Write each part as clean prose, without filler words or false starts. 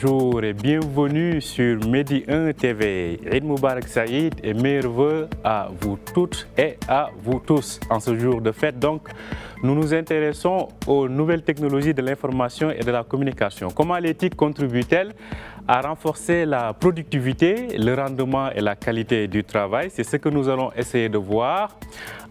bonjour et bienvenue sur Medi 1 TV. Eid Mubarak Saïd et meilleurs vœux à vous toutes et à vous tous. En ce jour de fête, donc, nous nous intéressons aux nouvelles technologies de l'information et de la communication. Comment l'éthique contribue-t-elle à renforcer la productivité, le rendement et la qualité du travail? C'est ce que nous allons essayer de voir.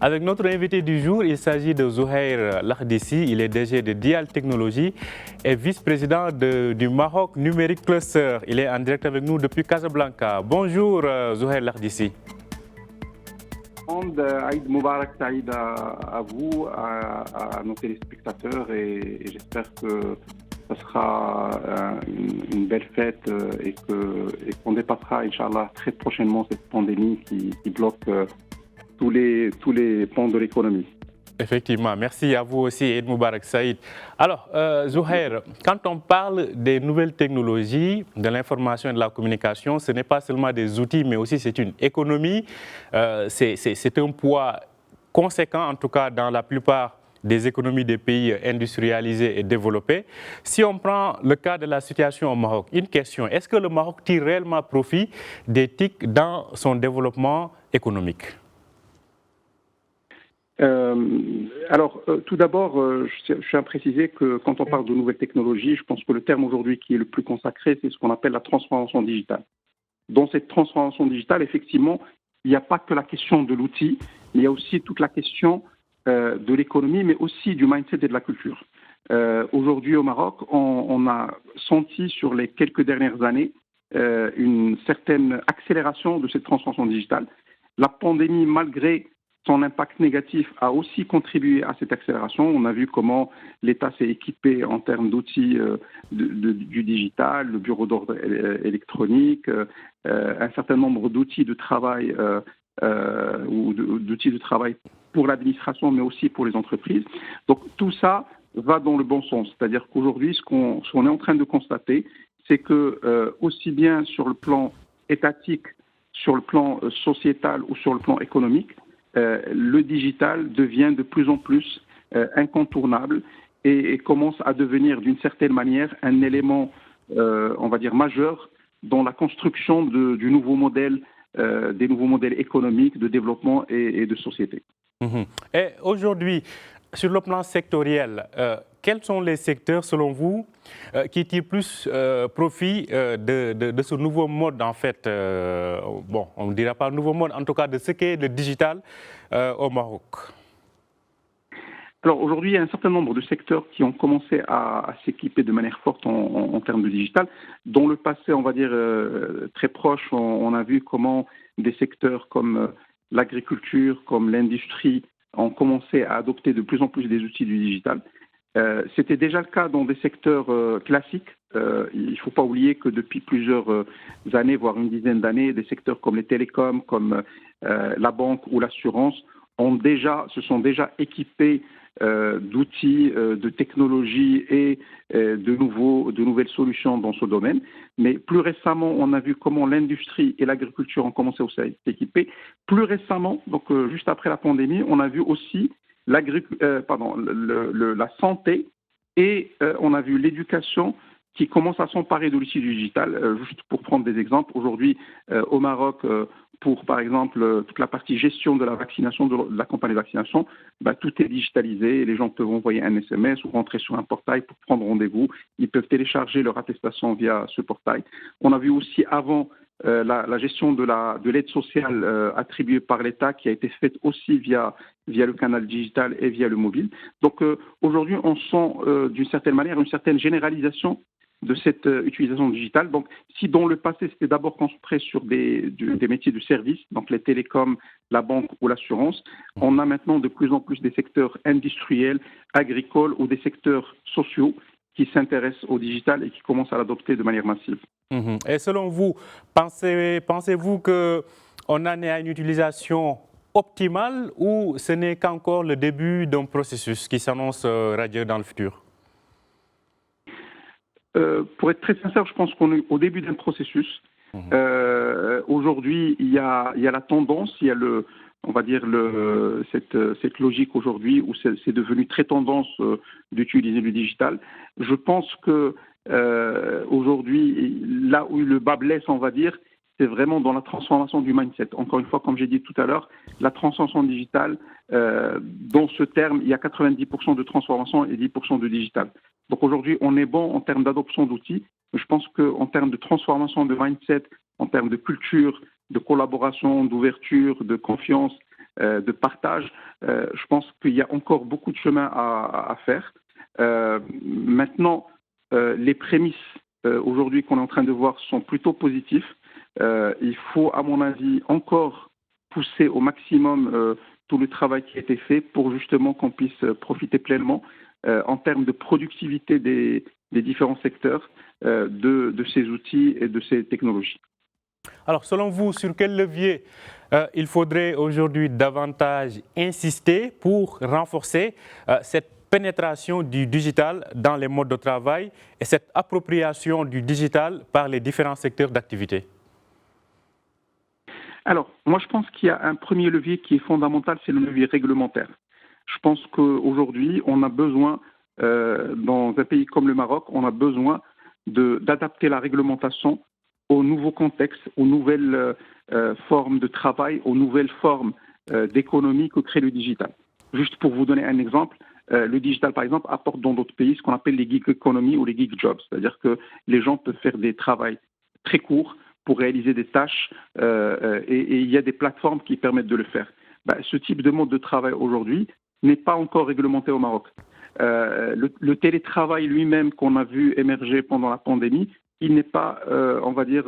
Avec notre invité du jour, il s'agit de Zouhair Lahdissi. Il est DG de Dial Technologies et vice-président du Maroc Numérique Cluster. Il est en direct avec nous depuis Casablanca. Bonjour Zouhair Lahdissi. Aïd Moubarak Saïd à vous, à nos téléspectateurs et j'espère que ce sera une belle fête et qu'on dépassera, Inch'Allah, très prochainement cette pandémie qui bloque tous les pans de l'économie. Effectivement, merci à vous aussi, Eid Mubarak Saïd. Alors, Zouhair, quand on parle des nouvelles technologies, de l'information et de la communication, ce n'est pas seulement des outils, mais aussi c'est une économie. C'est un poids conséquent, en tout cas dans la plupart des économies des pays industrialisés et développés. Si on prend le cas de la situation au Maroc, une question, est-ce que le Maroc tire réellement profit des TIC dans son développement économique? Tout d'abord, je tiens à préciser que quand on parle de nouvelles technologies, je pense que le terme aujourd'hui qui est le plus consacré, c'est ce qu'on appelle la transformation digitale. Dans cette transformation digitale, effectivement, il n'y a pas que la question de l'outil, mais il y a aussi toute la question de l'économie, mais aussi du mindset et de la culture. Aujourd'hui au Maroc, on a senti sur les quelques dernières années une certaine accélération de cette transformation digitale. La pandémie, malgré son impact négatif, a aussi contribué à cette accélération. On a vu comment l'État s'est équipé en termes d'outils du digital, le bureau d'ordre électronique, un certain nombre d'outils de travail ou d'outils de travail pour l'administration, mais aussi pour les entreprises. Donc tout ça va dans le bon sens. C'est-à-dire qu'aujourd'hui, ce qu'on est en train de constater, c'est que aussi bien sur le plan étatique, sur le plan sociétal ou sur le plan économique, le digital devient de plus en plus incontournable et commence à devenir d'une certaine manière un élément, on va dire, majeur dans la construction du nouveau modèle, des nouveaux modèles économiques, de développement et de société. Et aujourd'hui, sur le plan sectoriel, quels sont les secteurs, selon vous, qui tirent plus profit de ce nouveau mode, en fait, bon, on ne dira pas nouveau mode, en tout cas de ce qu'est le digital au Maroc? Alors aujourd'hui, il y a un certain nombre de secteurs qui ont commencé à s'équiper de manière forte en termes de digital. Dans le passé, on va dire très proche, on a vu comment des secteurs comme l'agriculture, comme l'industrie, ont commencé à adopter de plus en plus des outils du digital. C'était déjà le cas dans des secteurs classiques. Il ne faut pas oublier que depuis plusieurs années, voire une dizaine d'années, des secteurs comme les télécoms, comme la banque ou l'assurance se sont déjà équipés d'outils, de technologies et de nouvelles solutions dans ce domaine. Mais plus récemment, on a vu comment l'industrie et l'agriculture ont commencé aussi à s'équiper. Plus récemment, donc juste après la pandémie, on a vu aussi la santé et on a vu l'éducation qui commence à s'emparer de l'outil digital. Juste pour prendre des exemples, aujourd'hui au Maroc, pour par exemple toute la partie gestion de la vaccination, de la campagne de vaccination, tout est digitalisé. Les gens peuvent envoyer un SMS ou rentrer sur un portail pour prendre rendez-vous. Ils peuvent télécharger leur attestation via ce portail. On a vu aussi avant la gestion de l'aide sociale attribuée par l'État qui a été faite aussi via le canal digital et via le mobile. Donc aujourd'hui, on sent d'une certaine manière une certaine généralisation de cette utilisation digitale. Donc, si dans le passé, c'était d'abord concentré sur des métiers de service, donc les télécoms, la banque ou l'assurance, on a maintenant de plus en plus des secteurs industriels, agricoles ou des secteurs sociaux qui s'intéressent au digital et qui commencent à l'adopter de manière massive. Et selon vous, pensez-vous qu'on en est à une utilisation optimale ou ce n'est qu'encore le début d'un processus qui s'annonce radieux dans le futur? Pour être très sincère, je pense qu'on est au début d'un processus. Aujourd'hui, il y a la tendance, il y a on va dire cette logique aujourd'hui où c'est devenu très tendance d'utiliser le digital. Je pense que aujourd'hui, là où le bas blesse, on va dire, c'est vraiment dans la transformation du mindset. Encore une fois, comme j'ai dit tout à l'heure, la transformation digitale, dans ce terme, il y a 90% de transformation et 10% de digital. Donc aujourd'hui, on est bon en termes d'adoption d'outils, mais je pense qu'en termes de transformation de mindset, en termes de culture, de collaboration, d'ouverture, de confiance, de partage, je pense qu'il y a encore beaucoup de chemin à faire. Maintenant, les prémices aujourd'hui qu'on est en train de voir sont plutôt positives. Il faut, à mon avis, encore pousser au maximum tout le travail qui a été fait pour justement qu'on puisse profiter pleinement en termes de productivité des différents secteurs de ces outils et de ces technologies. Alors, selon vous, sur quel levier il faudrait aujourd'hui davantage insister pour renforcer cette pénétration du digital dans les modes de travail et cette appropriation du digital par les différents secteurs d'activité? Alors, moi, je pense qu'il y a un premier levier qui est fondamental, c'est le levier réglementaire. Je pense qu'aujourd'hui, on a besoin, dans un pays comme le Maroc, on a besoin d'adapter la réglementation aux nouveaux contextes, aux nouvelles formes de travail, aux nouvelles formes d'économie que crée le digital. Juste pour vous donner un exemple, le digital, par exemple, apporte dans d'autres pays ce qu'on appelle les gig economy ou les gig jobs, c'est-à-dire que les gens peuvent faire des travaux très courts pour réaliser des tâches et il y a des plateformes qui permettent de le faire. Ce type de mode de travail aujourd'hui n'est pas encore réglementé au Maroc. Le télétravail lui-même qu'on a vu émerger pendant la pandémie, il n'est pas, on va dire,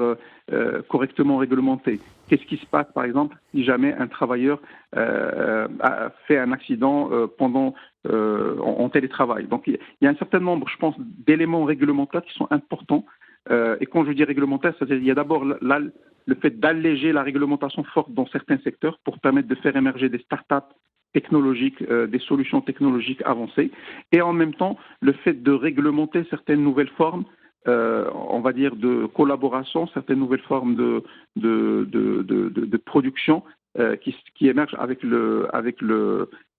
correctement réglementé. Qu'est-ce qui se passe, par exemple, si jamais un travailleur a fait un accident en télétravail? Donc, il y a un certain nombre, je pense, d'éléments réglementaires qui sont importants. Et quand je dis réglementaire, c'est-à-dire qu'il y a d'abord le fait d'alléger la réglementation forte dans certains secteurs pour permettre de faire émerger des startups technologiques, des solutions technologiques avancées, et en même temps le fait de réglementer certaines nouvelles formes, on va dire, de collaboration, certaines nouvelles formes de production qui émergent avec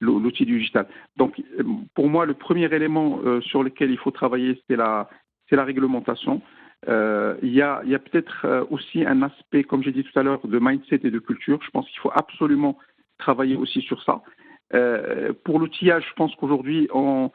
l'outil digital. Donc, pour moi, le premier élément sur lequel il faut travailler, c'est la réglementation. Il y a peut-être aussi un aspect, comme j'ai dit tout à l'heure, de mindset et de culture. Je pense qu'il faut absolument travailler aussi sur ça. Pour l'outillage, je pense qu'aujourd'hui, on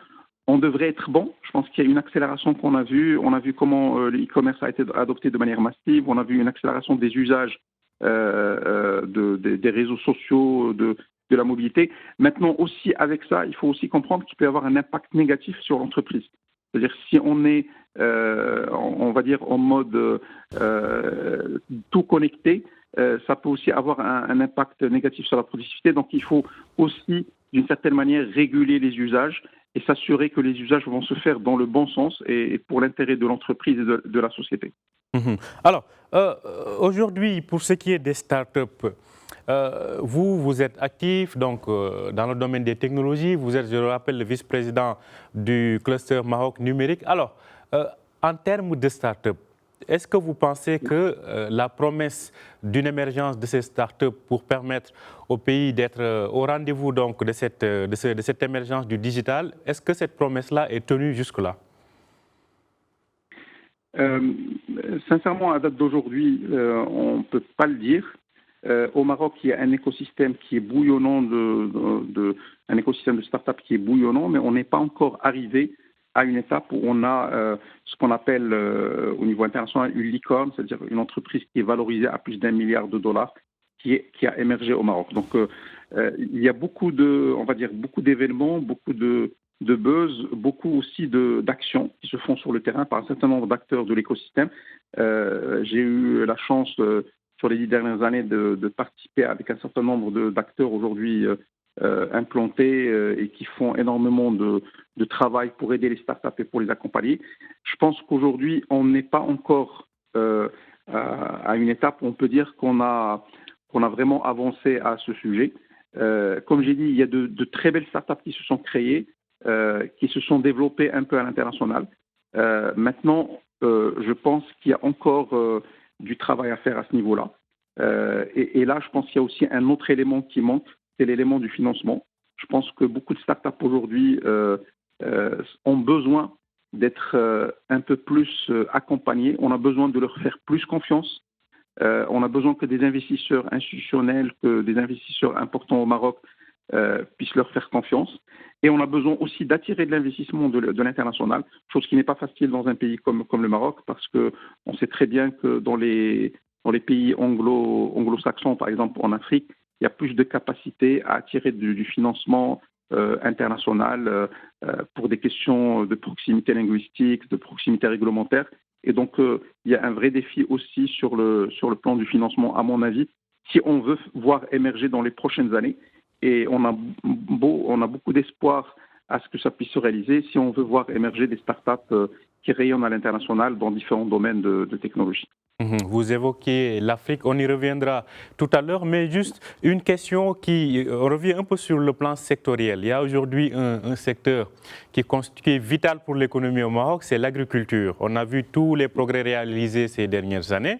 devrait être bon. Je pense qu'il y a une accélération qu'on a vue. On a vu comment le e-commerce a été adopté de manière massive. On a vu une accélération des usages des réseaux sociaux, de la mobilité. Maintenant aussi, avec ça, il faut aussi comprendre qu'il peut y avoir un impact négatif sur l'entreprise. C'est-à-dire si on est, on va dire, en mode tout connecté, ça peut aussi avoir un impact négatif sur la productivité. Donc il faut aussi, d'une certaine manière, réguler les usages et s'assurer que les usages vont se faire dans le bon sens et pour l'intérêt de l'entreprise et de la société. Alors, aujourd'hui, pour ce qui est des startups, vous êtes actif donc, dans le domaine des technologies. Vous êtes, je le rappelle, le vice-président du cluster Maroc numérique. Alors, en termes de startups, est-ce que vous pensez que la promesse d'une émergence de ces startups pour permettre au pays d'être au rendez-vous donc, de cette émergence du digital, est-ce que cette promesse-là est tenue jusque-là? Sincèrement, à date d'aujourd'hui, on ne peut pas le dire. Au Maroc, il y a un écosystème qui est bouillonnant, un écosystème de start-up qui est bouillonnant, mais on n'est pas encore arrivé à une étape où on a ce qu'on appelle au niveau international une licorne, c'est-à-dire une entreprise qui est valorisée à plus d'1 milliard de dollars, qui a émergé au Maroc. Donc, il y a beaucoup d'événements, beaucoup de buzz, beaucoup aussi d'actions qui se font sur le terrain par un certain nombre d'acteurs de l'écosystème. J'ai eu la chance sur les 10 dernières années de participer avec un certain nombre d'acteurs aujourd'hui implantés et qui font énormément de travail pour aider les startups et pour les accompagner. Je pense qu'aujourd'hui, on n'est pas encore à une étape où on peut dire qu'on a vraiment avancé à ce sujet. Comme j'ai dit, il y a de très belles startups qui se sont créées, qui se sont développées un peu à l'international. Maintenant, je pense qu'il y a encore du travail à faire à ce niveau-là. Et là, je pense qu'il y a aussi un autre élément qui manque, c'est l'élément du financement. Je pense que beaucoup de startups aujourd'hui ont besoin d'être un peu plus accompagnés. On a besoin de leur faire plus confiance. On a besoin que des investisseurs institutionnels, que des investisseurs importants au Maroc puissent leur faire confiance. Et on a besoin aussi d'attirer de l'investissement de l'international, chose qui n'est pas facile dans un pays comme le Maroc, parce qu'on sait très bien que dans les pays anglo-saxons, par exemple en Afrique, il y a plus de capacité à attirer du financement international pour des questions de proximité linguistique, de proximité réglementaire. Et donc, il y a un vrai défi aussi sur le plan du financement, à mon avis, si on veut voir émerger dans les prochaines années. Et on a beaucoup d'espoir à ce que ça puisse se réaliser si on veut voir émerger des startups qui rayonnent à l'international dans différents domaines de technologie. Vous évoquez l'Afrique, on y reviendra tout à l'heure, mais juste une question qui revient un peu sur le plan sectoriel. Il y a aujourd'hui un secteur qui est vital pour l'économie au Maroc, c'est l'agriculture. On a vu tous les progrès réalisés ces dernières années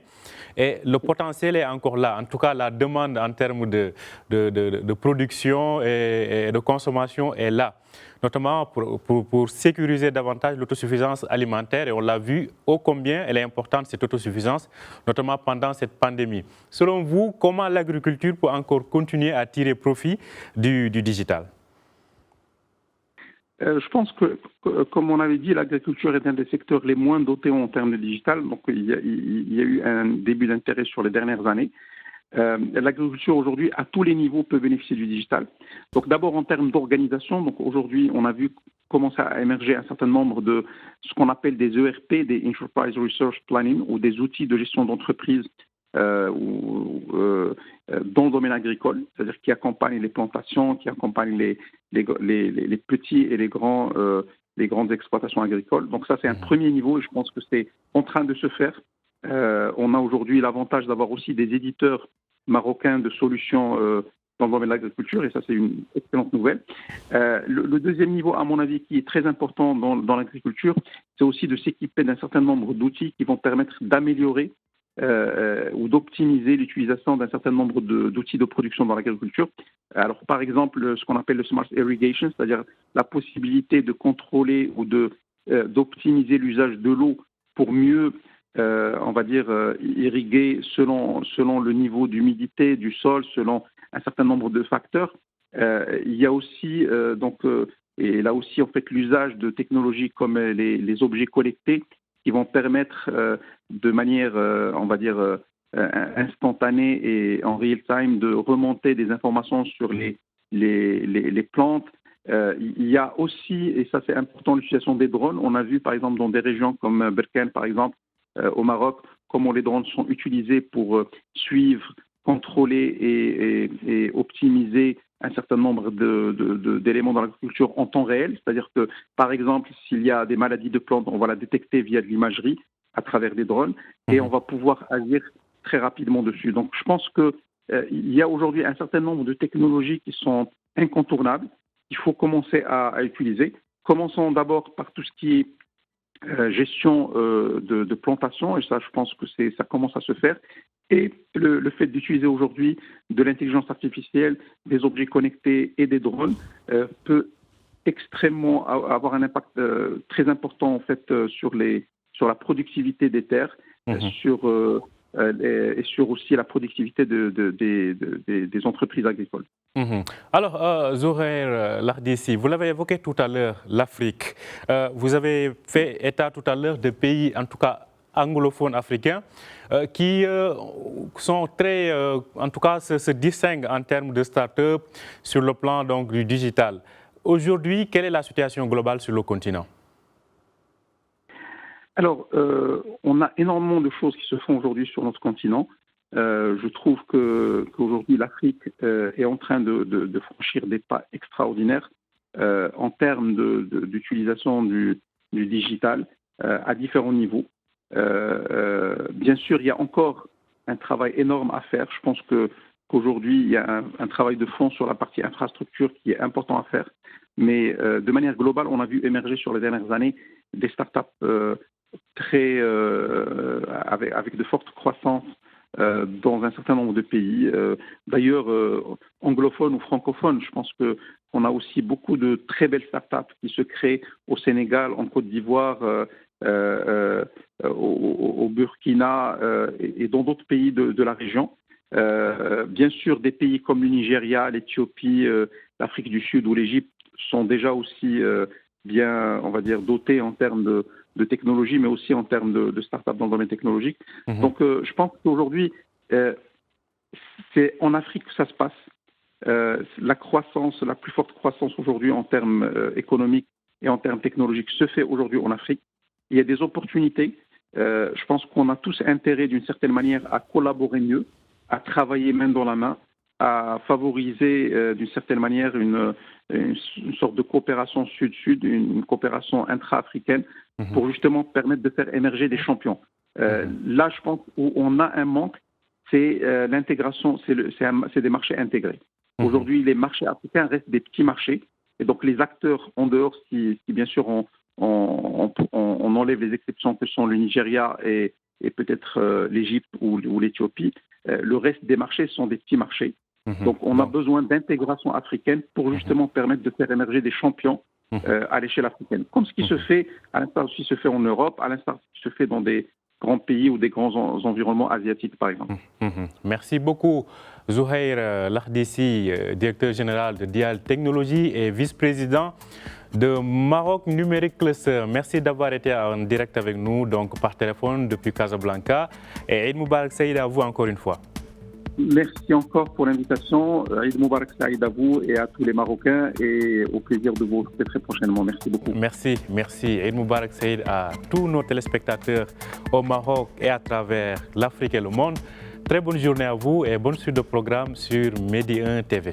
et le potentiel est encore là. En tout cas, la demande en termes de production et de consommation est là, notamment pour sécuriser davantage l'autosuffisance alimentaire. Et on l'a vu ô combien elle est importante, cette autosuffisance, notamment pendant cette pandémie. Selon vous, comment l'agriculture peut encore continuer à tirer profit du digital? Je pense que, comme on avait dit, l'agriculture est un des secteurs les moins dotés en termes de digital. Donc, il y a eu un début d'intérêt sur les dernières années. L'agriculture aujourd'hui, à tous les niveaux, peut bénéficier du digital. Donc, d'abord en termes d'organisation. Donc, aujourd'hui, on a vu commencer à émerger un certain nombre de ce qu'on appelle des ERP, des Enterprise Resource Planning, ou des outils de gestion d'entreprise dans le domaine agricole, c'est-à-dire qui accompagnent les plantations, qui accompagnent les petits et les grandes exploitations agricoles. Donc ça, c'est un premier niveau et je pense que c'est en train de se faire. On a aujourd'hui l'avantage d'avoir aussi des éditeurs marocains de solutions dans le domaine de l'agriculture et ça, c'est une excellente nouvelle. Le deuxième niveau, à mon avis, qui est très important dans l'agriculture, c'est aussi de s'équiper d'un certain nombre d'outils qui vont permettre d'améliorer ou d'optimiser l'utilisation d'un certain nombre d'outils de production dans l'agriculture. Alors, par exemple, ce qu'on appelle le Smart Irrigation, c'est-à-dire la possibilité de contrôler ou d'optimiser l'usage de l'eau pour mieux, on va dire, irriguer selon le niveau d'humidité du sol, selon un certain nombre de facteurs. Il y a aussi, et là aussi, en fait, l'usage de technologies comme les objets collectés qui vont permettre de manière, on va dire, instantanée et en real time de remonter des informations sur les plantes. Il y a aussi, et ça c'est important, l'utilisation des drones. On a vu par exemple dans des régions comme Berkane, par exemple, au Maroc, comment les drones sont utilisés pour suivre, contrôler et optimiser un certain nombre d'éléments dans l'agriculture en temps réel. C'est-à-dire que, par exemple, s'il y a des maladies de plantes, on va la détecter via de l'imagerie à travers des drones et on va pouvoir agir très rapidement dessus. Donc, je pense qu'il y a aujourd'hui un certain nombre de technologies qui sont incontournables, qu'il faut commencer à utiliser. Commençons d'abord par tout ce qui est gestion de plantation, et ça, je pense que ça commence à se faire. Et le fait d'utiliser aujourd'hui de l'intelligence artificielle, des objets connectés et des drones peut extrêmement avoir un impact très important en fait sur la productivité des terres, et sur aussi la productivité des entreprises agricoles. Alors, Zohair Lardissi, vous l'avez évoqué tout à l'heure, l'Afrique. Vous avez fait état tout à l'heure de pays, en tout cas anglophones africains, qui sont très, en tout cas, se distinguent en termes de start-up sur le plan donc, du digital. Aujourd'hui, quelle est la situation globale sur le continent? Alors, on a énormément de choses qui se font aujourd'hui sur notre continent. Je trouve qu'aujourd'hui, l'Afrique est en train de franchir des pas extraordinaires en termes d'utilisation du digital à différents niveaux. Bien sûr, il y a encore un travail énorme à faire. Je pense qu'aujourd'hui, il y a un travail de fond sur la partie infrastructure qui est important à faire. Mais de manière globale, on a vu émerger sur les dernières années des startups avec de fortes croissances dans un certain nombre de pays, d'ailleurs anglophones ou francophones. Je pense qu'on a aussi beaucoup de très belles startups qui se créent au Sénégal, en Côte d'Ivoire, au Burkina et dans d'autres pays de la région. Bien sûr, des pays comme le Nigeria, l'Éthiopie, l'Afrique du Sud ou l'Égypte sont déjà aussi bien, on va dire, dotés en termes de technologie, mais aussi en termes de start-up dans le domaine technologique. Donc, je pense qu'aujourd'hui, c'est en Afrique que ça se passe. La croissance, la plus forte croissance aujourd'hui en termes économiques et en termes technologiques se fait aujourd'hui en Afrique. Il y a des opportunités. Je pense qu'on a tous intérêt, d'une certaine manière, à collaborer mieux, à travailler main dans la main, à favoriser d'une certaine manière une sorte de coopération sud-sud, une coopération intra-africaine pour justement permettre de faire émerger des champions. Là, je pense où on a un manque, c'est l'intégration, c'est des marchés intégrés. Aujourd'hui, les marchés africains restent des petits marchés et donc les acteurs en dehors, si bien sûr on enlève les exceptions que sont le Nigeria et peut-être l'Égypte ou l'Éthiopie, le reste des marchés sont des petits marchés. Donc, on a besoin d'intégration africaine pour justement permettre de faire émerger des champions à l'échelle africaine. Comme ce qui se fait, à l'instar de ce qui se fait en Europe, à l'instar de ce qui se fait dans des grands pays ou des grands environnements asiatiques, par exemple. Merci beaucoup, Zouhair Lahdissi, directeur général de Dial Technologies et vice-président de Maroc Numérique Cluster. Merci d'avoir été en direct avec nous, donc par téléphone depuis Casablanca. Et Eid Moubarak Saïd, à vous encore une fois. Merci encore pour l'invitation. Eid Moubarak Saïd à vous et à tous les Marocains et au plaisir de vous retrouver très prochainement. Merci beaucoup. Merci. Eid Moubarak Saïd à tous nos téléspectateurs au Maroc et à travers l'Afrique et le monde. Très bonne journée à vous et bonne suite de programme sur Medi 1 TV.